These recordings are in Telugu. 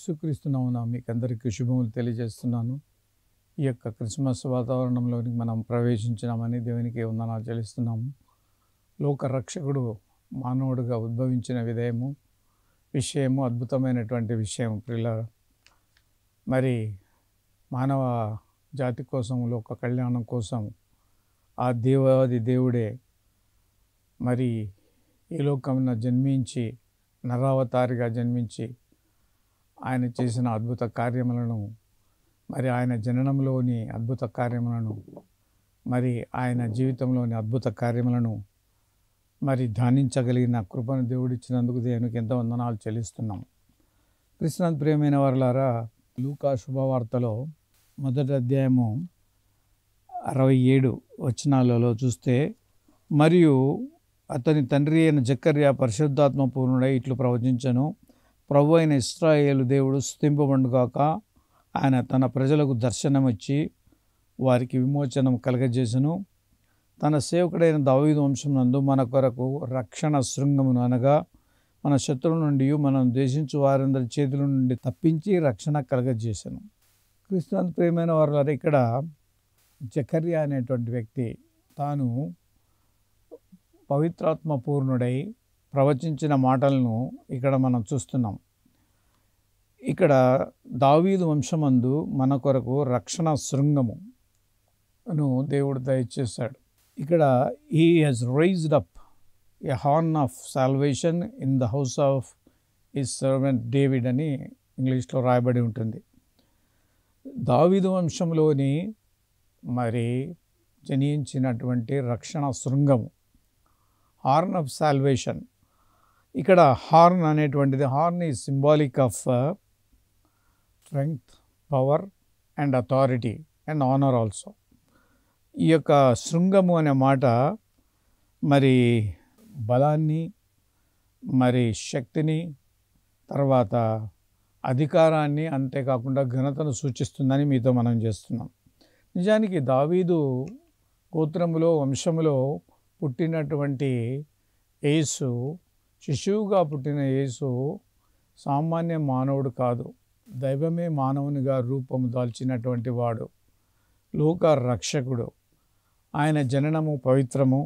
యేసుక్రీస్తు నామమున మీకందరికీ శుభములు తెలియజేస్తున్నాను. ఈ యొక్క క్రిస్మస్ వాతావరణంలోనికి మనం ప్రవేశించినామని దేవునికి వందనాలు చెల్లిస్తున్నాము. లోక రక్షకుడు మానవుడిగా ఉద్భవించిన విషయము అద్భుతమైనటువంటి విషయం ప్రియులారా. మరి మానవ జాతి కోసం, లోక కళ్యాణం కోసం ఆ దేవుడే మరి ఈ లోకమున జన్మించి నరావతారిగా జన్మించి ఆయన చేసిన అద్భుత కార్యములను, మరి ఆయన జననంలోని అద్భుత కార్యములను, మరి ఆయన జీవితంలోని అద్భుత కార్యములను మరి ధ్యానించగలిగిన కృపను దేవుడిచ్చినందుకు దేవునికి ఎంతో వందనాలు చెల్లిస్తున్నాం. క్రీస్తునందు ప్రియమైన వారలారా, లూకా శుభవార్తలో మొదటి అధ్యాయము 67 వచనాలలో చూస్తే, మరియు అతని తండ్రి అయిన జకర్యా పరిశుద్ధాత్మ పూర్ణుడై ఇట్లు ప్రవచించెను, ప్రభు అయిన ఇశ్రాయేలు దేవుడు స్తుతింపబడుగాక. ఆయన తన ప్రజలకు దర్శనమిచ్చి వారికి విమోచనం కలగజేసెను. తన సేవకుడైన దావీదు వంశం నందు మన కొరకు రక్షణ శృంగమును, అనగా మన శత్రువుల నుండి మనం ద్వేషించు వారందరి చేతుల నుండి తప్పించి రక్షణ కలగజేసెను. క్రీస్తునందు ప్రియమైన వారు, ఇక్కడ జకర్యా అనేటువంటి వ్యక్తి తాను పవిత్రాత్మ పూర్ణుడై ప్రవచించిన మాటలను ఇక్కడ మనం చూస్తున్నాం. ఇక్కడ దావీదు వంశమందు మన కొరకు రక్షణ శృంగమును దేవుడు దయచేశాడు. ఇక్కడ he has raised up a horn of salvation in the house of his servant David అని ఇంగ్లీష్లో రాయబడి ఉంటుంది. దావీదు వంశంలోని మరి జనించినటువంటి రక్షణ శృంగము, హార్న్ ఆఫ్ సాల్వేషన్. ఇక్కడ హార్న్ అనేటువంటిది, horn is symbolic of strength, power and authority and honour also. ఈ యొక్క శృంగము అనే మాట మరి బలాన్ని, మరి శక్తిని, తర్వాత అధికారాన్ని, అంతేకాకుండా ఘనతను సూచిస్తుందని మీతో మనం చేస్తున్నాం. నిజానికి దావీదు గోత్రములో, వంశములో పుట్టినటువంటి యేసు, శిశువుగా పుట్టిన యేసు సామాన్య మానవుడు కాదు, దైవమే మానవునిగా రూపము దాల్చినటువంటి వాడు, లోక రక్షకుడు. ఆయన జననము పవిత్రము,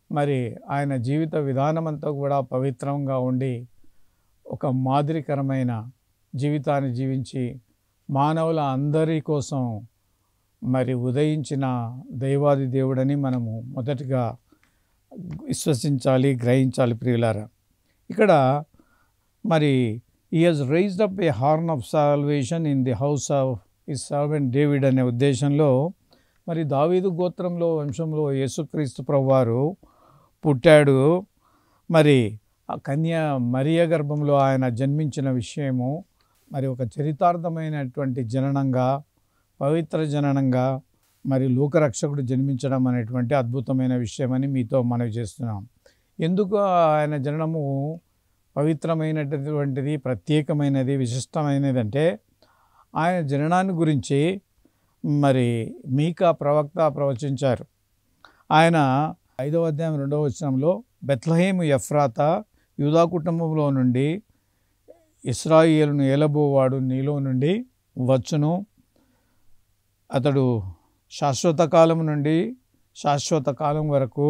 మరి ఆయన జీవిత విధానమంతా కూడా పవిత్రంగా ఉండి ఒక మాదిరికరమైన జీవితాన్ని జీవించి మానవుల అందరి కోసం మరి ఉదయించిన దైవాది దేవుడని మనము మొదటిగా విశ్వసించాలి, గ్రహించాలి ప్రియులారా. ఇక్కడ మరి he has raised up a horn of salvation in the house of his servant David అనే ఉద్దేశంలో మరి దావీదు గోత్రంలో, వంశంలో యేసుక్రీస్తు ప్రభువారు పుట్టాడు. మరి ఆ కన్య మరియ గర్భంలో ఆయన జన్మించిన విషయము మరి ఒక చరితార్థమైనటువంటి జననంగా, పవిత్ర జననంగా, మరి లోకరక్షకుడు జన్మించడం అనేటువంటి అద్భుతమైన విషయమని మీతో మనవి చేస్తున్నాం. ఎందుకు ఆయన జననము పవిత్రమైనటువంటిది, ప్రత్యేకమైనది, విశిష్టమైనది అంటే, ఆయన జననాన్ని గురించి మరి మీకా ప్రవక్త ప్రవచించారు. ఆయన 5వ అధ్యాయం 2వ వచనంలో, బెత్లెహేము ఎఫ్రాతా, యూదా కుటుంబంలో నుండి ఇశ్రాయేలును ఏలబోవాడు నీలో నుండి వచ్చును, అతడు శాశ్వత కాలం నుండి శాశ్వత కాలం వరకు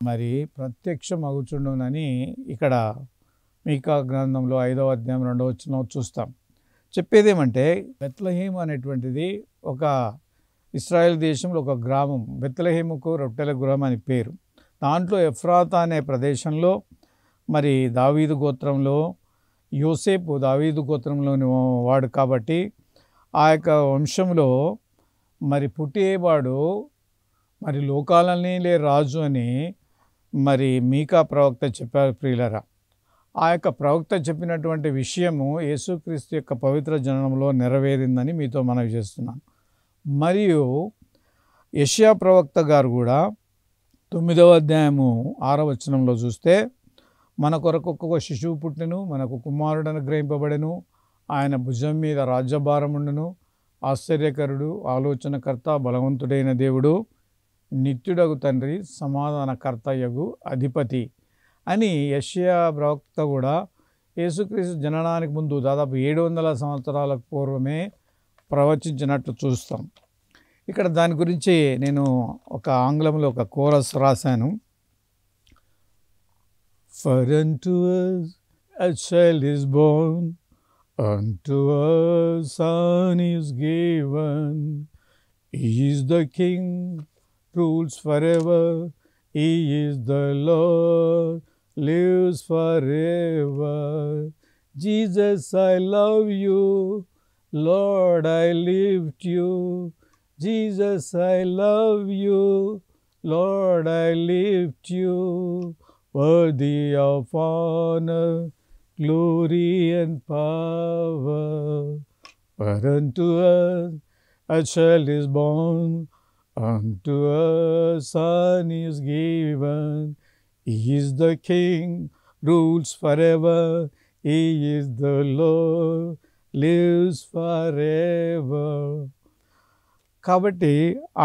మరి ప్రత్యక్షమగుచుండునని ఇక్కడ మీకా గ్రంథంలో 5వ అధ్యాయం 2వ వచనం చూస్తాం. చెప్పేదేమంటే, బెత్లెహేము అనేటువంటిది ఒక ఇశ్రాయేల్ దేశంలో ఒక గ్రామం. బెత్లెహేముకు రొట్టెల గృహం అని పేరు. దాంట్లో ఎఫ్రాతా అనే ప్రదేశంలో మరి దావీదు గోత్రంలో యోసేపు దావీదు గోత్రంలోని వాడు కాబట్టి ఆ యొక్క వంశంలో మరి పుట్టేవాడు మరి లోకాలన్నీ రాజు అని మరి మీకా ప్రవక్త చెప్పారు ప్రియులరా. ఆ యొక్క ప్రవక్త చెప్పినటువంటి విషయము యేసుక్రీస్తు యొక్క పవిత్ర జననంలో నెరవేరిందని మీతో మనవి చేస్తున్నాను. మరియు యెషయా ప్రవక్త గారు కూడా 9వ అధ్యాయము 6వ వచనంలో చూస్తే, మన కొరకు ఒక్కొక్క శిశువు పుట్టెను, మనకు కుమారుడు అనుగ్రహింపబడెను, ఆయన భుజం మీద రాజ్యభారముండును, ఆశ్చర్యకరుడు, ఆలోచనకర్త, బలవంతుడైన దేవుడు, నిత్యుడగు తండ్రి, సమాధానకర్తయగు అధిపతి అని యెషయా ప్రవక్త కూడా యేసుక్రీస్తు జననానికి ముందు దాదాపు 700 సంవత్సరాల పూర్వమే ప్రవచించినట్లు చూస్తాం. ఇక్కడ దాని గురించి నేను ఒక ఆంగ్లంలో ఒక కోరస్ రాశాను. For unto us a child is born, unto us son is given. He is the King, rules forever. He is the Lord, lives forever. Jesus, I love you. Lord, I lift you. Jesus, I love you. Lord, I lift you. Worthy of honor, glory and power. For unto us a child is born, unto us son is given. He is the King, rules forever. He is the Lord, lives forever. కాబట్టి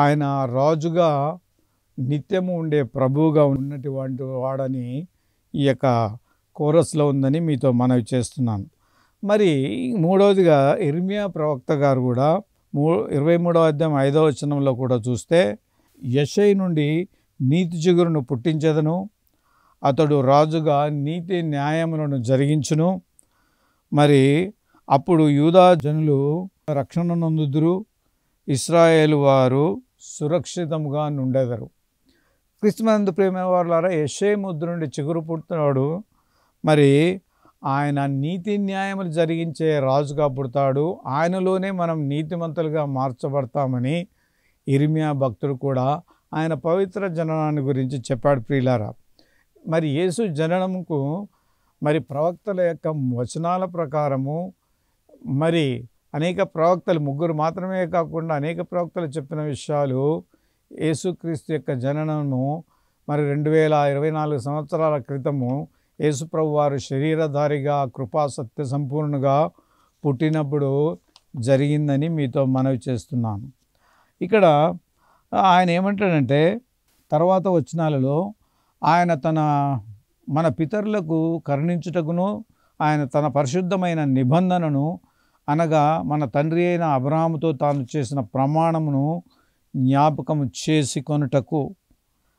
ఆయన రాజుగా నిత్యము ఉండే ప్రభువుగా ఉన్నటువంటి వాడని ఈ యొక్క కోరస్లో ఉందని మీతో మనవి చేస్తున్నాను. మరి మూడవదిగా ఇర్మియా ప్రవక్త గారు కూడా 23వ అధ్యాయం 5వ వచనంలో కూడా చూస్తే, యెషయి నుండి నీతి చిగురును పుట్టించెదను, అతడు రాజుగా నీతి న్యాయములను జరిగించును. మరి అప్పుడు యూదా జనులు రక్షణ నొందుదురు, ఇశ్రాయేలు వారు సురక్షితంగా నుండెదరు. క్రీస్తునందు ప్రేమ వారులారా, యెషయి ముద్దు నుండి చిగురు పుట్టినాడు. మరి ఆయన నీతి న్యాయములు జరిగించే రాజుగా పుడతాడు. ఆయనలోనే మనం నీతిమంతులుగా మార్చబడతామని ఇర్మియా భక్తుడు కూడా ఆయన పవిత్ర జననాన్ని గురించి చెప్పాడు. ప్రియులారా, మరి యేసు జననముకు మరి ప్రవక్తల యొక్క వచనాల ప్రకారము మరి అనేక ప్రవక్తలు, 3 మాత్రమే కాకుండా అనేక ప్రవక్తలు చెప్పిన విషయాలు యేసుక్రీస్తు యొక్క జననము మరి 2024 సంవత్సరాల క్రితము యేసుప్రభు వారు శరీరధారిగా కృపా సత్య సంపూర్ణగా పుట్టినప్పుడు జరిగిందని మీతో మనవి చేస్తున్నాను. ఇక్కడ ఆయన ఏమంటాడంటే, తర్వాత వచనాలలో ఆయన మన పితరులకు కరుణించుటకును ఆయన తన పరిశుద్ధమైన నిబంధనను, అనగా మన తండ్రి అయిన అబ్రహాముతో తాను చేసిన ప్రమాణమును జ్ఞాపకం చేసి కొనుటకు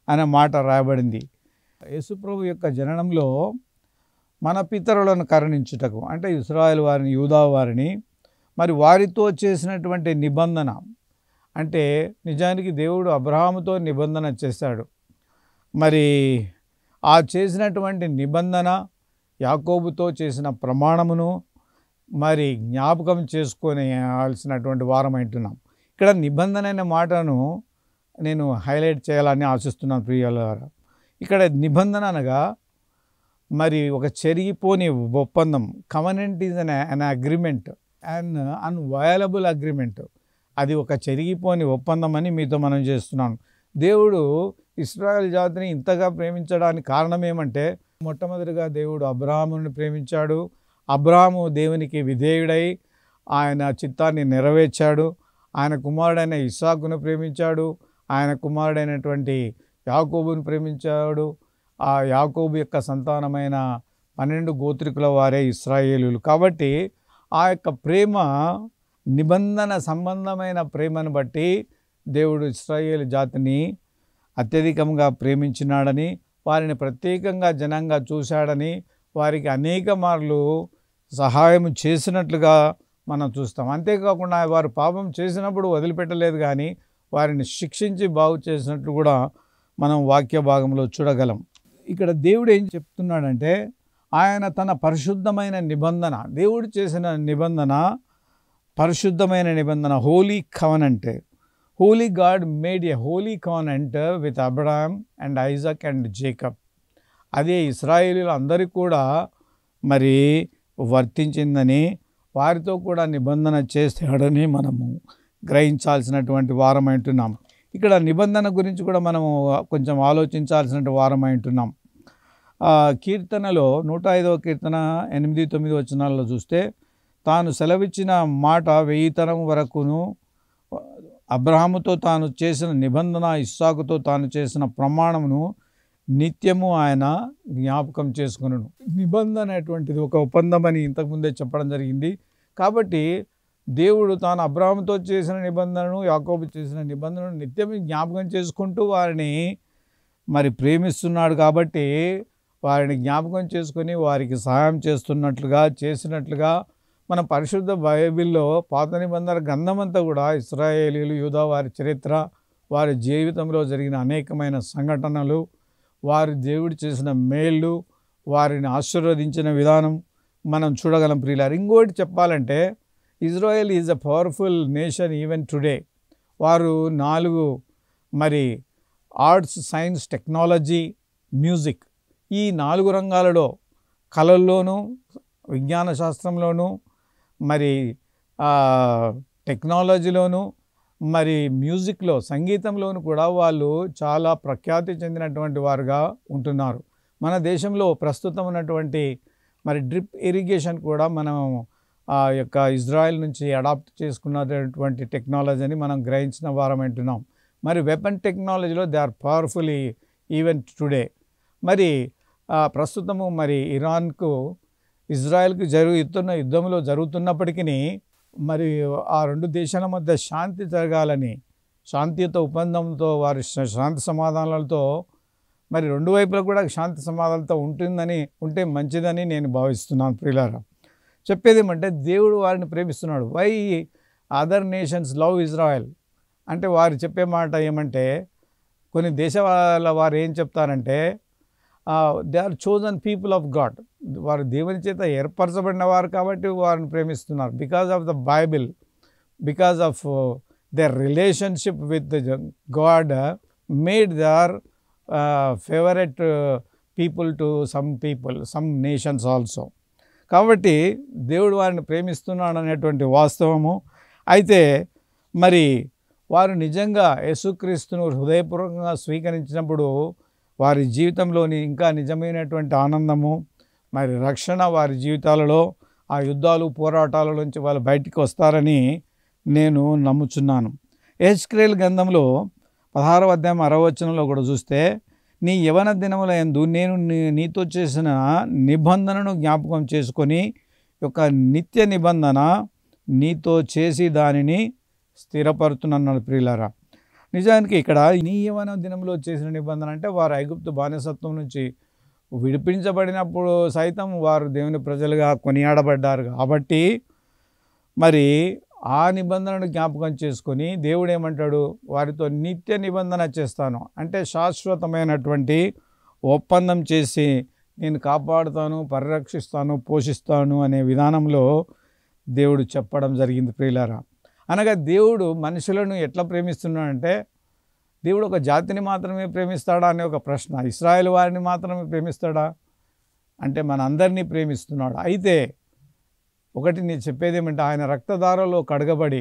అనే మాట రాయబడింది. యేసుప్రభు యొక్క జననంలో మన పితరులను కరుణించుటకు అంటే ఇశ్రాయేలు వారిని, యూదా వారిని, మరి వారితో చేసినటువంటి నిబంధన అంటే నిజానికి దేవుడు అబ్రహాముతో నిబంధన చేశాడు. మరి ఆ చేసినటువంటి నిబంధన, యాకోబుతో చేసిన ప్రమాణమును మరి జ్ఞాపకం చేసుకోవాల్సినటువంటి వారం అంటున్నాం. ఇక్కడ నిబంధన అనే మాటను నేను హైలైట్ చేయాలని ఆశిస్తున్నాను ప్రియులారా. ఇక్కడ నిబంధన అనగా మరి ఒక చెరిగిపోని ఒప్పందం. Covenant is an agreement, and inviolable agreement. అది ఒక చెరిగిపోని ఒప్పందం అని మీతో మనం చేస్తున్నాను. దేవుడు ఇశ్రాయేల్ జాతిని ఇంతగా ప్రేమించడానికి కారణం ఏమంటే, మొట్టమొదటిగా దేవుడు అబ్రహాముని ప్రేమించాడు. అబ్రహాము దేవునికి విధేయుడై ఆయన చిత్తాన్ని నెరవేర్చాడు. ఆయన కుమారుడైన ఇస్సాకును ప్రేమించాడు. ఆయన కుమారుడైనటువంటి యాకోబును ప్రేమించాడు. ఆ యాకోబు యొక్క సంతానమైన 12 గోత్రికుల వారే ఇశ్రాయేలులు. కాబట్టి ఆ యొక్క ప్రేమ, నిబంధన సంబంధమైన ప్రేమను బట్టి దేవుడు ఇశ్రాయేలు జాతిని అత్యధికంగా ప్రేమించినాడని, వారిని ప్రత్యేకంగా జనంగా చూశాడని, వారికి అనేక మార్లు సహాయం చేసినట్లుగా మనం చూస్తాం. అంతేకాకుండా వారు పాపం చేసినప్పుడు వదిలిపెట్టలేదు, కానీ వారిని శిక్షించి బాగు చేసినట్లు కూడా మనం వాక్య భాగంలో చూడగలం. ఇక్కడ దేవుడు ఏం చెప్తున్నాడంటే, ఆయన తన పరిశుద్ధమైన నిబంధన, దేవుడు చేసిన నిబంధన పరిశుద్ధమైన నిబంధన, holy covenant. Holy God made a holy covenant with Abraham and Isaac and Jacob. అదే ఇశ్రాయేలీయులు అందరికీ కూడా మరి వర్తించిందని, వారితో కూడా నిబంధన చేస్తాడని మనము గ్రహించాల్సినటువంటి వారం అంటున్నాం. ఇక్కడ నిబంధన గురించి కూడా మనము కొంచెం ఆలోచించాల్సిన వారం అంటున్నాం. కీర్తనలో 105వ కీర్తన 8-9 వచనాల్లో చూస్తే, తాను సెలవిచ్చిన మాట 1000 తరం వరకును, అబ్రహాముతో తాను చేసిన నిబంధన, ఇస్సాకుతో తాను చేసిన ప్రమాణమును నిత్యము ఆయన జ్ఞాపకం చేసుకొనును. నిబంధన అటువంటిది ఒక ఒప్పందం అని ఇంతకుముందే చెప్పడం జరిగింది. కాబట్టి దేవుడు తాను అబ్రాహాముతో చేసిన నిబంధనను, యాకోబు చేసిన నిబంధనను నిత్యం జ్ఞాపకం చేసుకుంటూ వారిని మరి ప్రేమిస్తున్నాడు. కాబట్టి వారిని జ్ఞాపకం చేసుకొని వారికి సహాయం చేసినట్లుగా మన పరిశుద్ధ బైబిల్లో పాత నిబంధన గ్రంథమంతా కూడా ఇశ్రాయేలీయులు, యూదా వారి చరిత్ర, వారి జీవితంలో జరిగిన అనేకమైన సంఘటనలు, వారి దేవుడు చేసిన మేళ్ళు, వారిని ఆశీర్వదించిన విధానం మనం చూడగలం ప్రియులారా. ఇంకోటి చెప్పాలంటే Israel is a powerful nation even today. వారు 4 మరి ఆర్ట్స్, సైన్స్, టెక్నాలజీ, మ్యూజిక్ ఈ 4 రంగాలలో కళల్లోనూ, విజ్ఞాన శాస్త్రంలోనూ, మరి టెక్నాలజీలోనూ, మరి మ్యూజిక్లో, సంగీతంలోనూ కూడా వాళ్ళు చాలా ప్రఖ్యాతి చెందినటువంటి వారుగా ఉంటున్నారు. మన దేశంలో ప్రస్తుతం ఉన్నటువంటి మరి డ్రిప్ ఇరిగేషన్ కూడా మనం ఆ యొక్క ఇజ్రాయెల్ నుంచి అడాప్ట్ చేసుకున్నటువంటి టెక్నాలజీ అని మనం గ్రహించిన వారం అంటున్నాం. మరి వెపన్ టెక్నాలజీలో they are powerful even today. మరి ప్రస్తుతము మరి ఇరాన్కు ఇజ్రాయెల్కి యుద్ధంలో జరుగుతున్నప్పటికీ మరి ఆ 2 దేశాల మధ్య శాంతి జరగాలని, శాంతియుత ఒప్పందంతో, వారి శాంతి సమాధానాలతో మరి 2 వైపులా కూడా శాంతి సమాధానాలతో ఉంటే మంచిదని నేను భావిస్తున్నాను ప్రియులారా. చెప్పేది ఏమంటే దేవుడు వారిని ప్రేమిస్తున్నాడు. Why other nations love Israel అంటే వారు చెప్పే మాట ఏమంటే, కొన్ని దేశాల వారు ఏం చెప్తారంటే they are chosen people of God, వారు దేవుని చేత ఏర్పరచబడిన వారు కాబట్టి వారిని ప్రేమిస్తున్నారు. Because of the Bible, because of their relationship with God made their favorite people to some nations also. కాబట్టి దేవుడు వారిని ప్రేమిస్తున్నాడు అనేటువంటి వాస్తవము. అయితే మరి వారు నిజంగా యేసుక్రీస్తును హృదయపూర్వకంగా స్వీకరించినప్పుడు వారి జీవితంలోని ఇంకా నిజమైనటువంటి ఆనందము, మరి రక్షణ వారి జీవితాలలో, ఆ యుద్ధాలు, పోరాటాల నుంచి వాళ్ళు బయటికి వస్తారని నేను నమ్ముచున్నాను. యెహెజ్కేలు గ్రంథంలో 16వ అధ్యాయం 6వ వచనంలో కూడా చూస్తే, నీ యవన దినముల యందు నేను నీతో చేసిన నిబంధనను జ్ఞాపకం చేసుకొని ఒక నిత్య నిబంధన నీతో చేసి దానిని స్థిరపరుతున్నన్నాడు ప్రియులారా. నిజానికి ఇక్కడ నీ యవన దినంలో చేసిన నిబంధన అంటే వారు ఐగుప్తు బానిసత్వం నుంచి విడిపించబడినప్పుడు సైతం వారు దేవుని ప్రజలుగా కొనియాడబడ్డారు. కాబట్టి మరి ఆ నిబంధనను జ్ఞాపకం చేసుకొని దేవుడు ఏమంటాడు, వారితో నిత్య నిబంధన చేస్తాను అంటే శాశ్వతమైనటువంటి ఒప్పందం చేసి నేను కాపాడుతాను, పరిరక్షిస్తాను, పోషిస్తాను అనే విధానంలో దేవుడు చెప్పడం జరిగింది ప్రియులారా. అనగా దేవుడు మనుషులను ఎట్లా ప్రేమిస్తున్నాడంటే, దేవుడు ఒక జాతిని మాత్రమే ప్రేమిస్తాడా అనే ఒక ప్రశ్న, ఇశ్రాయేలు వారిని మాత్రమే ప్రేమిస్తాడా అంటే మన అందరినీ ప్రేమిస్తున్నాడు. అయితే ఒకటి నేను చెప్పేది ఏమంటే, ఆయన రక్తధారలో కడగబడి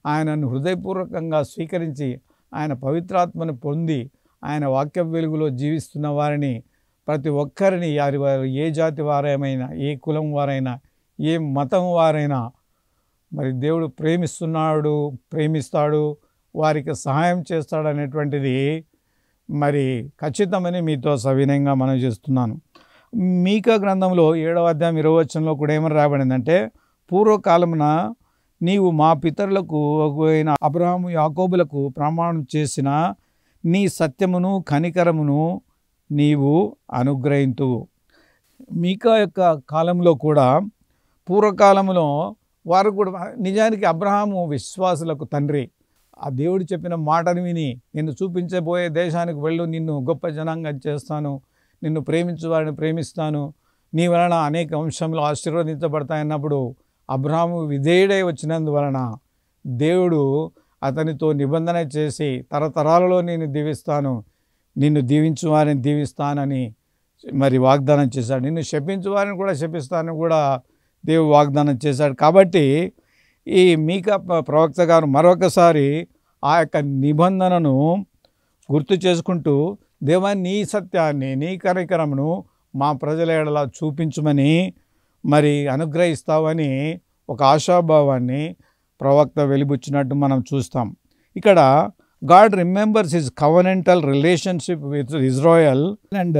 ఆయనను హృదయపూర్వకంగా స్వీకరించి ఆయన పవిత్రాత్మను పొంది ఆయన వాక్య వెలుగులో జీవిస్తున్న వారిని, ప్రతి ఒక్కరిని వారు ఏ జాతి వారైనా, ఏ కులం వారైనా, ఏ మతం వారైనా మరి దేవుడు ప్రేమిస్తాడు, వారికి సహాయం చేస్తాడు అనేటువంటిది మరి ఖచ్చితమని మీతో సవినయంగా మనం చేస్తున్నాను. మీకా గ్రంథంలో 7వ అధ్యాయం 20వ వచనంలో కూడా ఏమని రాబడిందంటే, పూర్వకాలమున నీవు మా పితరులకు అయిన అబ్రహాము, యాకోబులకు ప్రమాణం చేసిన నీ సత్యమును కనికరమును నీవు అనుగ్రహింతువు. మీకా యొక్క కాలంలో కూడా, పూర్వకాలంలో వారు కూడా నిజానికి అబ్రహాము విశ్వాసులకు తండ్రి. ఆ దేవుడు చెప్పిన మాటను విని, నిన్ను చూపించబోయే దేశానికి వెళ్ళు, నిన్ను గొప్ప జనాంగం చేస్తాను, నిన్ను ప్రేమించు వారిని ప్రేమిస్తాను, నీ వలన అనేక వంశంలో ఆశీర్వదించబడతాయన్నప్పుడు అబ్రహాము విధేయుడై వచ్చినందువలన దేవుడు అతనితో నిబంధన చేసి తరతరాలలో నేను దీవిస్తాను, నిన్ను దీవించు వారిని దీవిస్తానని మరి వాగ్దానం చేశాడు. నిన్ను శపించు వారిని కూడా శపిస్తానని కూడా దేవుడు వాగ్దానం చేశాడు. కాబట్టి ఈ మీకా ప్రవక్త గారు మరొకసారి ఆ యొక్క నిబంధనను గుర్తు చేసుకుంటూ, దేవా నీ సత్యాన్ని, నీ కనికరమును మా ప్రజల ఎడల చూపించుమని మరి అనుగ్రహిస్తావని ఒక ఆశాభావాన్ని ప్రవక్త వెలిబుచ్చినట్టు మనం చూస్తాం. ఇక్కడ God remembers his covenantal relationship with Israel and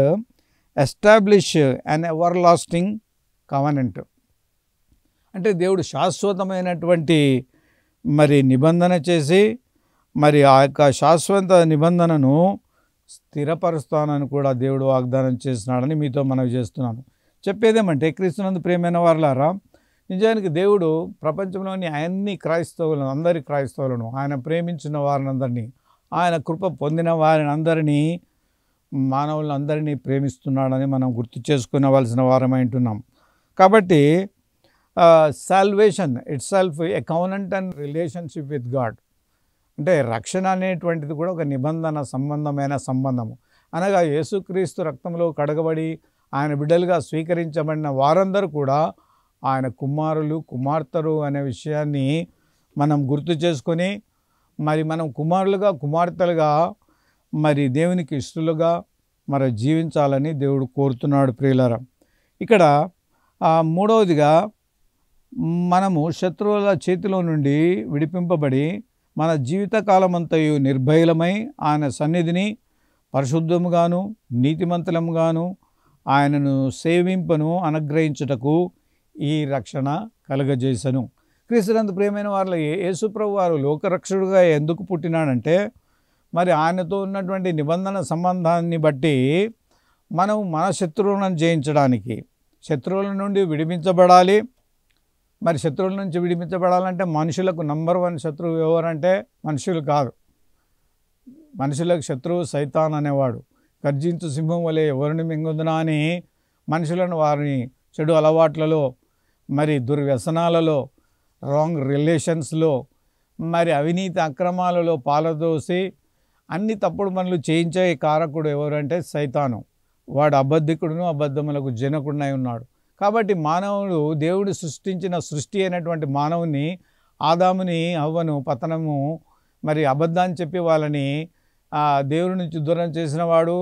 establish an everlasting covenant. అంటే దేవుడు శాశ్వతమైనటువంటి మరి నిబంధన చేసి మరి ఆ యొక్క శాశ్వత నిబంధనను స్థిరపరుస్తానని కూడా దేవుడు వాగ్దానం చేస్తున్నాడని మీతో మనవి చేస్తున్నాను. చెప్పేదేమంటే క్రీస్తునందు ప్రియమైన వారలారా, నిజానికి దేవుడు ప్రపంచంలోని అన్ని క్రైస్తవులను, అందరి క్రైస్తవులను, ఆయన ప్రేమించిన వారినందరినీ, ఆయన కృప పొందిన వారిని అందరినీ, మానవులందరినీ ప్రేమిస్తున్నాడని మనం గుర్తు చేసుకునవలసిన వారమై ఉంటున్నాం. కాబట్టి salvation it self A covenant and relationship with God. అంటే రక్షణ అనేటువంటిది కూడా ఒక నిబంధన సంబంధమైన సంబంధము. అనగా యేసుక్రీస్తు రక్తంలో కడగబడి ఆయన బిడ్డలుగా స్వీకరించబడిన వారందరూ కూడా ఆయన కుమారులు, కుమార్తెలు అనే విషయాన్ని మనం గుర్తు చేసుకొని మరి మనం కుమారులుగా, కుమార్తెలుగా మరి దేవునికి ఇష్టలుగా మరి జీవించాలని దేవుడు కోరుతున్నాడు ప్రియులారా. ఇక్కడ మూడవదిగా మనము శత్రువుల చేతిలో నుండి విడిపింపబడి మన జీవితకాలమంతయు నిర్భయలమై ఆయన సన్నిధిని పరిశుద్ధముగాను నీతిమంతులముగాను ఆయనను సేవింపను అనుగ్రహించుటకు ఈ రక్షణ కలుగజేసను. క్రీస్తునందు ప్రియమైన వారిలో యేసుప్రభు వారు లోకరక్షకుడుగా ఎందుకు పుట్టినాడంటే మరి ఆయనతో ఉన్నటువంటి నిబంధన సంబంధాన్ని బట్టి మనం మన శత్రువులను జయించడానికి, శత్రువుల నుండి విడిపించబడాలి. మరి శత్రువుల నుంచి విడిపించబడాలంటే మనుషులకు నంబర్ 1 శత్రువు ఎవరంటే మనుషులు కాదు. మనుషులకు శత్రువు సైతాన్ అనేవాడు. గర్జించు సింహం వలె ఎవరిని మింగుదునా అని మనుషులను వారిని చెడు అలవాట్లలో, మరి దుర్వ్యసనాలలో, రాంగ్ రిలేషన్స్లో, మరి అవినీతి అక్రమాలలో పాలదోసి అన్ని తప్పుడు పనులు చేయించే కారకుడు ఎవరంటే సైతాను. వాడు అబద్ధికుడును, అబద్ధములకు జనకుడినై ఉన్నాడు. కాబట్టి మానవుడు దేవుడు సృష్టించిన సృష్టి అయినటువంటి మానవుని, ఆదాముని, హవ్వను పతనము మరి అబద్ధాన్ని చెప్పి వాళ్ళని దేవుడి నుంచి దూరం చేసిన వాడు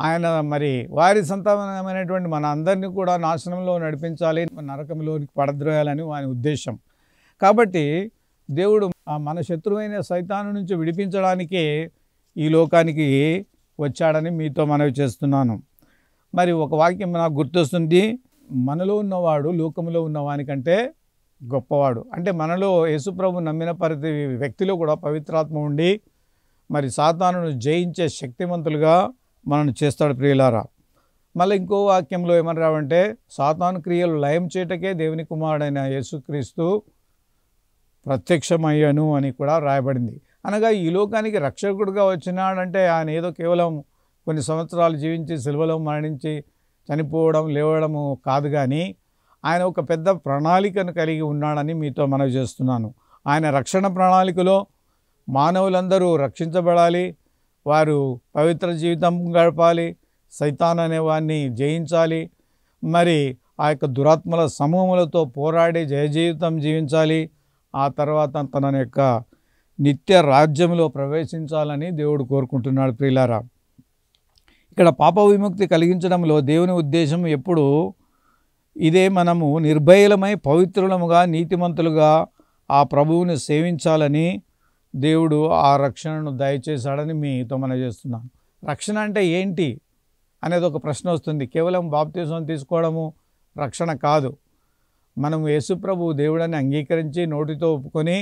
ఆయన. మరి వారి సంతానమైనటువంటి మన అందరినీ కూడా నాశనంలో నడిపించాలి, నరకంలోనికి పడద్రోయాలని వాని ఉద్దేశం. కాబట్టి దేవుడు మన శత్రువైన సైతాను నుంచి విడిపించడానికే ఈ లోకానికి వచ్చాడని మీతో మనవి చేస్తున్నాను. మరి ఒక వాక్యం నాకు గుర్తొస్తుంది, మనలో ఉన్నవాడు లోకంలో ఉన్నవానికంటే గొప్పవాడు. అంటే మనలో యేసుప్రభు నమ్మిన ప్రతి వ్యక్తిలో కూడా పవిత్రాత్మ ఉండి మరి సాతానును జయించే శక్తివంతులుగా మనల్ని చేస్తాడు ప్రియులారా. మళ్ళీ ఇంకో వాక్యంలో ఏమన్నారంటే సాతాను క్రియలు లయం చేయటకే దేవుని కుమారుడైన యేసుక్రీస్తు ప్రత్యక్షమయ్యను అని కూడా రాయబడింది. అనగా ఈ లోకానికి రక్షకుడుగా వచ్చినాడంటే ఆయన ఏదో కేవలం కొన్ని సంవత్సరాలు జీవించి సిలువలో మరణించి చనిపోవడం, లేవడము కాదు, కానీ ఆయన ఒక పెద్ద ప్రణాళికను కలిగి ఉన్నాడని మీతో మనవి చేస్తున్నాను. ఆయన రక్షణ ప్రణాళికలో మానవులందరూ రక్షించబడాలి, వారు పవిత్ర జీవితం గడపాలి, సైతాన్ అనే వాడిని జయించాలి, మరి ఆ యొక్క దురాత్మల సమూహములతో పోరాడి జయజీవితం జీవించాలి, ఆ తర్వాత తన యొక్క నిత్య రాజ్యంలో ప్రవేశించాలని దేవుడు కోరుకుంటున్నాడు ప్రియులారా. ఇక్కడ పాప విముక్తి కలిగించడంలో దేవుని ఉద్దేశం ఎప్పుడు ఇదే, మనము నిర్భయలమై పవిత్రులముగా నీతిమంతులుగా ఆ ప్రభువుని సేవించాలని దేవుడు ఆ రక్షణను దయచేశాడని మీతో మనం చేస్తున్నాను. రక్షణ అంటే ఏంటి అనేది ఒక ప్రశ్న వస్తుంది. కేవలం బాప్తిసం తీసుకోవడము రక్షణ కాదు. మనం యేసుప్రభు దేవుడని అంగీకరించి నోటితో ఒప్పుకొని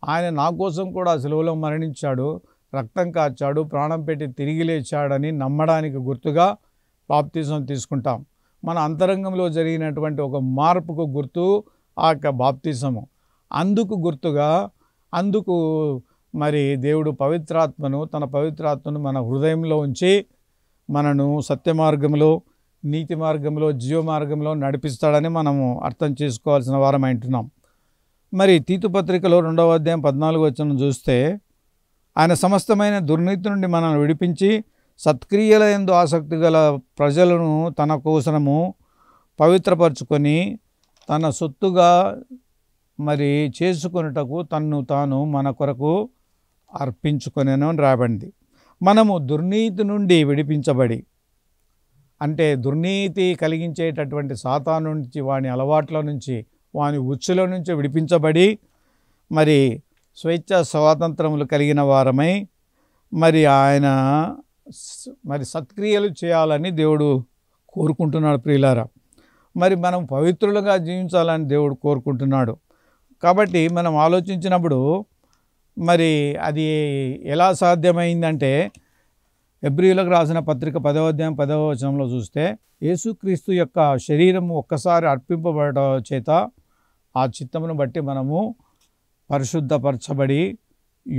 ఆయన నా కోసం కూడా సిలువలో మరణించాడు, రక్తం కార్చాడు, ప్రాణం పెట్టి తిరిగి లేచాడని నమ్మడానికి గుర్తుగా బాప్తిసం తీసుకుంటాం. మన అంతరంగంలో జరిగినటువంటి ఒక మార్పుకు గుర్తు ఆ యొక్క బాప్తిసము. అందుకు గుర్తుగా, అందుకు మరి దేవుడు తన పవిత్రాత్మను మన హృదయంలో ఉంచి మనను సత్య మార్గంలో, నీతి మార్గంలో, జీవ మార్గంలో నడిపిస్తాడని మనము అర్థం చేసుకోవాల్సిన వారం అంటున్నాం. మరి తీతు పత్రికలో 2వ అధ్యాయం 14వ వచనం చూస్తే ఆయన సమస్తమైన దుర్నీతి నుండి మనల్ని విడిపించి సత్క్రియల యందు ఆసక్తి గల ప్రజలను తన కోసము పవిత్రపరచుకొని తన సొత్తుగా మరి చేసుకొనుటకు తన్ను తాను మన కొరకు అర్పించుకొనెను అని రాయబడింది. మనము దుర్నీతి నుండి విడిపించబడి, అంటే దుర్నీతి కలిగించేటటువంటి సాతాను నుంచి, వాని అలవాట్ల నుంచి, వాని ఉచ్చుల నుంచి విడిపించబడి మరి స్వేచ్ఛ స్వాతంత్రములు కలిగిన వారమై మరి ఆయన మరి సత్క్రియలు చేయాలని దేవుడు కోరుకుంటున్నాడు ప్రియులారా. మరి మనం పవిత్రులుగా జీవించాలని దేవుడు కోరుకుంటున్నాడు. కాబట్టి మనం ఆలోచించినప్పుడు మరి అది ఎలా సాధ్యమైందంటే హెబ్రీయులకు రాసిన పత్రిక 10వ అధ్యాయం 10వ వచనంలో చూస్తే యేసుక్రీస్తు యొక్క శరీరము ఒక్కసారి అర్పింపబడటం చేత ఆ చిత్తమును బట్టి మనము పరిశుద్ధపరచబడి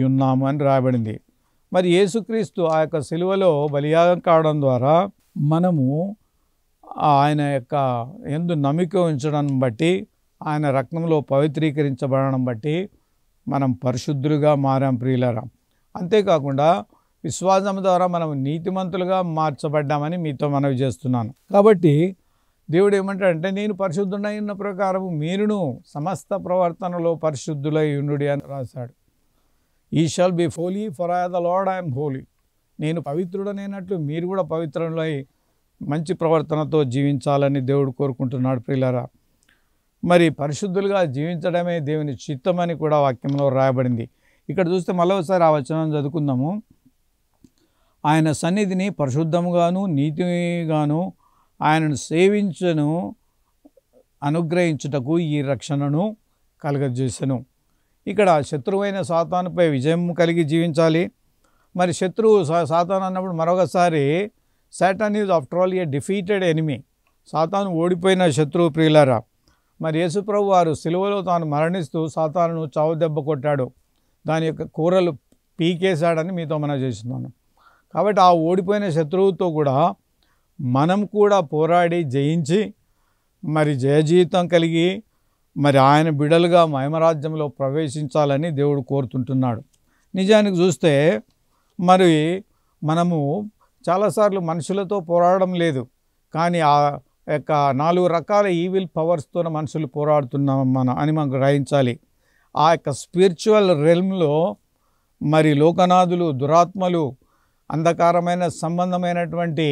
ఉన్నాము అని రాయబడింది. మరి యేసుక్రీస్తు ఆ యొక్క సిలువలో బలియాగం కావడం ద్వారా మనము ఆయన యొక్క యందు నమ్మిక ఉంచడం బట్టి ఆయన రక్తంలో పవిత్రీకరించబడడం బట్టి మనం పరిశుద్ధులుగా మారాం ప్రియులారా. అంతేకాకుండా విశ్వాసం ద్వారా మనం నీతిమంతులుగా మార్చబడ్డామని మీతో మనవి చేస్తున్నాను. కాబట్టి దేవుడు ఏమంటాడంటే నేను పరిశుద్ధుడై ఉన్న ప్రకారం మీరును సమస్త ప్రవర్తనలో పరిశుద్ధులై ఉండుడి అని రాశాడు. Ye shall be holy for I the Lord I am holy. నేను పవిత్రుడనైనట్లు మీరు కూడా పవిత్రులై మంచి ప్రవర్తనతో జీవించాలని దేవుడు కోరుకుంటున్నాడు ప్రియులారా. మరి పరిశుద్ధులుగా జీవించడమే దేవుని చిత్తమని కూడా వాక్యంలో రాయబడింది. ఇక్కడ చూస్తే మళ్ళొకసారి ఆ వచనం చదువుకుందాము. ఆయన సన్నిధిని పరిశుద్ధముగాను నీతిగాను ఆయనను సేవించను అనుగ్రహించుటకు ఈ రక్షణను కలుగజేసెను. ఇక్కడ శత్రువైన సాతానుపై విజయం కలిగి జీవించాలి. మరి శత్రువు సాతాను అన్నప్పుడు మరొకసారి Satan is after all A defeated enemy. సాతాను ఓడిపోయిన శత్రువు ప్రియులారా. మరి యేసుప్రభు వారు సిలువలో తాను మరణిస్తూ సాతానును చావు దెబ్బ కొట్టాడు, దాని యొక్క కూరలు పీకేశాడని మీతో మనం చేస్తున్నాను. కాబట్టి ఆ ఓడిపోయిన శత్రువుతో కూడా మనం కూడా పోరాడి జయించి మరి జయజీవితం కలిగి మరి ఆయన బిడలుగా మహిమరాజ్యంలో ప్రవేశించాలని దేవుడు కోరుతుంటున్నాడు. నిజానికి చూస్తే మరి మనము చాలాసార్లు మనుషులతో పోరాడడం లేదు, కానీ ఆ యొక్క 4 రకాల ఈవిల్ పవర్స్తో మనుషులు పోరాడుతున్నాం మనం అని మనం గ్రహించాలి. ఆ యొక్క స్పిరిచువల్ రెల్మ్లో మరి లోకనాథులు, దురాత్మలు, అంధకారమైన సంబంధమైనటువంటి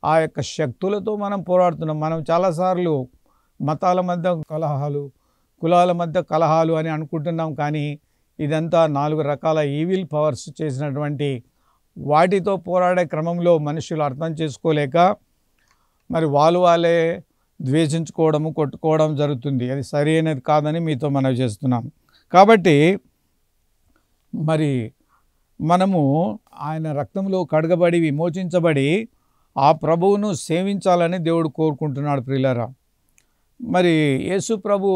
ఆ యొక్క శక్తులతో మనం పోరాడుతున్నాం. మనం చాలాసార్లు మతాల మధ్య కలహాలు, కులాల మధ్య కలహాలు అని అనుకుంటున్నాం, కానీ ఇదంతా 4 రకాల ఈవిల్ పవర్స్ చేసినటువంటి వాటితో పోరాడే క్రమంలో మనుషులు అర్థం చేసుకోలేక మరి వాళ్ళే ద్వేషించుకోవడము, కొట్టుకోవడం జరుగుతుంది. అది సరైనది కాదని మీతో మనవి చేస్తున్నాం. కాబట్టి మరి మనము ఆయన రక్తంలో కడగబడి విమోచించబడి ఆ ప్రభువును సేవించాలని దేవుడు కోరుకుంటున్నాడు ప్రియులారా. మరి యేసు ప్రభు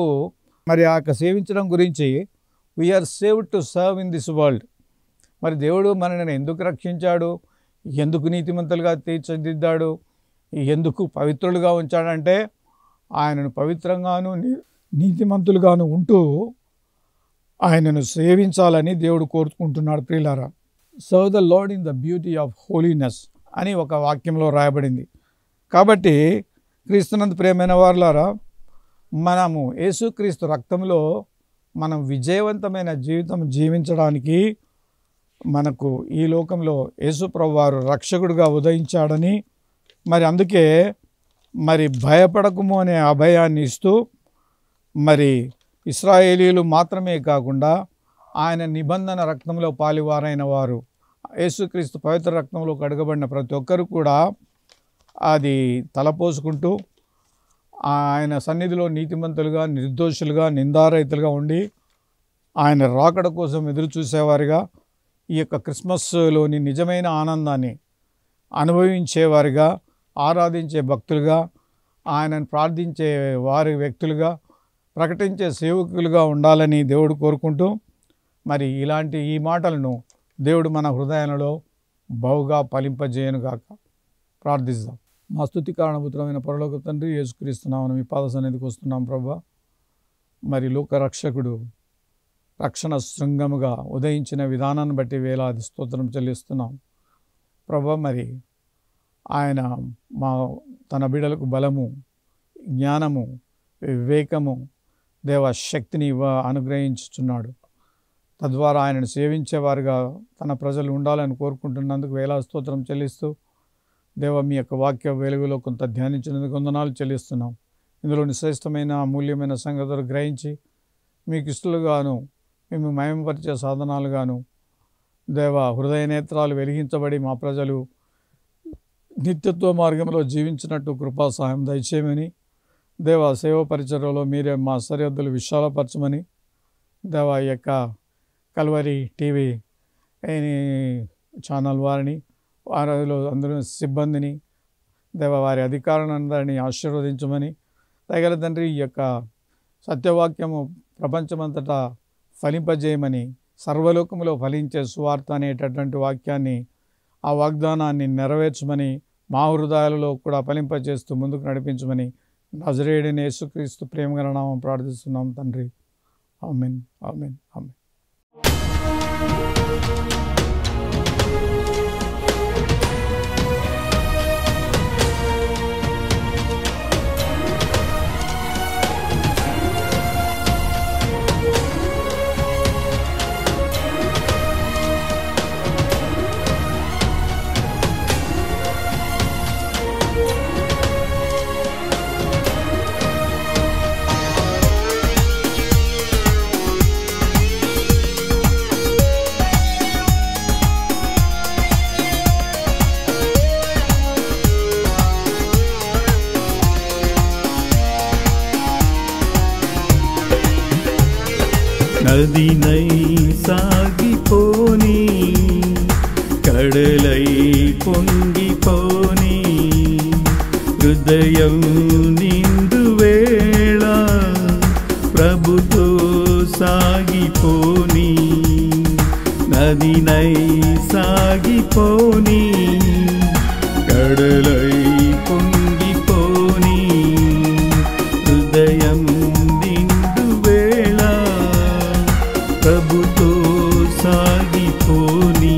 మరి ఆ సేవించడం గురించి we are saved to serve in this world. మరి దేవుడు మనల్ని ఎందుకు రక్షించాడు, ఎందుకు నీతిమంతులుగా తీర్చిదిద్దాడు, ఎందుకు పవిత్రులుగా ఉంచాడంటే ఆయనను పవిత్రంగాను నీతిమంతులుగాను ఉంటూ ఆయనను సేవించాలని దేవుడు కోరుకుంటున్నాడు ప్రియులారా. Serve the lord in the beauty of holiness అని ఒక వాక్యంలో రాయబడింది. కాబట్టి క్రీస్తునందు ప్రియమైన వారులారా, మనము యేసుక్రీస్తు రక్తంలో మనం విజయవంతమైన జీవితం జీవించడానికి మనకు ఈ లోకంలో యేసుప్రభు వారు రక్షకుడిగా ఉదయించాడని, మరి అందుకే మరి భయపడకుము అనే అభయాన్ని ఇస్తూ మరి ఇశ్రాయేలీయులు మాత్రమే కాకుండా ఆయన నిబంధన రక్తంలో పాలివారైన వారు, యేసుక్రీస్తు పవిత్ర రక్తంలో కడగబడిన ప్రతి ఒక్కరు కూడా అది తలపోసుకుంటూ ఆయన సన్నిధిలో నీతిమంతులుగా, నిర్దోషులుగా, నిందారహితులుగా ఉండి ఆయన రాకడ కోసం ఎదురు చూసేవారుగా, ఈ యొక్క క్రిస్మస్లోని నిజమైన ఆనందాన్ని అనుభవించేవారుగా, ఆరాధించే భక్తులుగా, ఆయనను ప్రార్థించే వారి వ్యక్తులుగా, ప్రకటించే సేవకులుగా ఉండాలని దేవుడు కోరుకుంటూ మరి ఇలాంటి ఈ మాటలను దేవుడు మన హృదయాలలో బహుగా ఫలింపజేయనుగాక. ప్రార్థిస్తాం. మా స్తుతి కారణభూతమైన పరలోక తండ్రి, యేసుక్రీస్తున్నామని మీ పాద సన్నిధికి వస్తున్నాం ప్రభా. మరి లోకరక్షకుడు రక్షణ శృంగముగా ఉదయించిన విధానాన్ని బట్టి వేలాది స్తోత్రం చెల్లిస్తున్నాం ప్రభా. మరి ఆయన తన బిడ్డలకు బలము, జ్ఞానము, వివేకము, దేవ శక్తిని అనుగ్రహించుచున్నాడు. తద్వారా ఆయనను సేవించేవారుగా తన ప్రజలు ఉండాలని కోరుకుంటున్నందుకు వేలాది స్తోత్రం చెల్లిస్తూ దేవ మీ యొక్క వాక్య వెలుగులో కొంత ధ్యానించినందుకు వందనాలు చెల్లిస్తున్నాం. ఇందులోని శ్రేష్టమైన అమూల్యమైన సంగతులు గ్రహించి మీకు ఇష్టలుగాను మేము మహిమపరిచే సాధనాలుగాను దేవా హృదయ నేత్రాలు వెలిగించబడి మా ప్రజలు నిత్యత్వ మార్గంలో జీవించినట్టు కృపా సహాయం దయచేయమని దేవా సేవ పరిచర్యలో మీరే మా సరిహద్దులు విశాలపరచమని దేవా ఈ యొక్క కల్వరి టీవీ ఛానల్ వారిని వారిలో అందరూ సిబ్బందిని దేవా వారి అధికారులందరినీ ఆశీర్వదించమని దయగల తండ్రి ఈ యొక్క సత్యవాక్యము ప్రపంచమంతటా ఫలింపజేయమని సర్వలోకములో ఫలించే సువార్త అనేటటువంటి వాక్యాన్ని ఆ వాగ్దానాన్ని నెరవేర్చమని మా హృదయాలలో కూడా ఫలింపజేస్తూ ముందుకు నడిపించమని నజరేయుడైన యేసుక్రీస్తు ప్రేమగల నామం ప్రార్థిస్తున్నాం తండ్రి. ఆమేన్ ఆమేన్ ఆమేన్. నదినై సాగిపోని కడలై పొంగిపోని హృదయం నిండు వేళ ప్రభుతో సాగిపోని నదినై సాగిపోని కడలై పొంగిపోని హృదయం ప్రభుతో సాగిపోని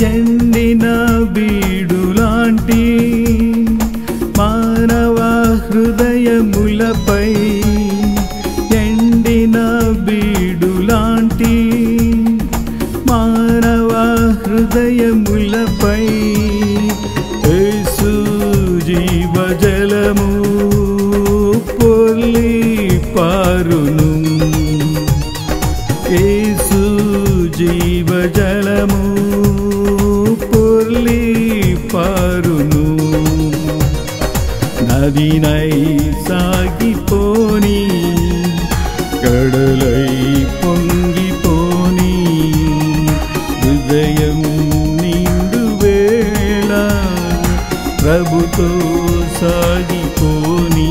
ఎండిన బీడులాంటి మానవ హృదయములపై ఎండిన బీడులాంటి మానవ హృదయములపై యేసు జీవజలము పొర్లి పారును యేసు జీవజలము పొర్లి పారును నదినై సాగిపోని కడలై పొంగిపోని హృదయం నిండు వేళ ప్రభుతో సాగిపోని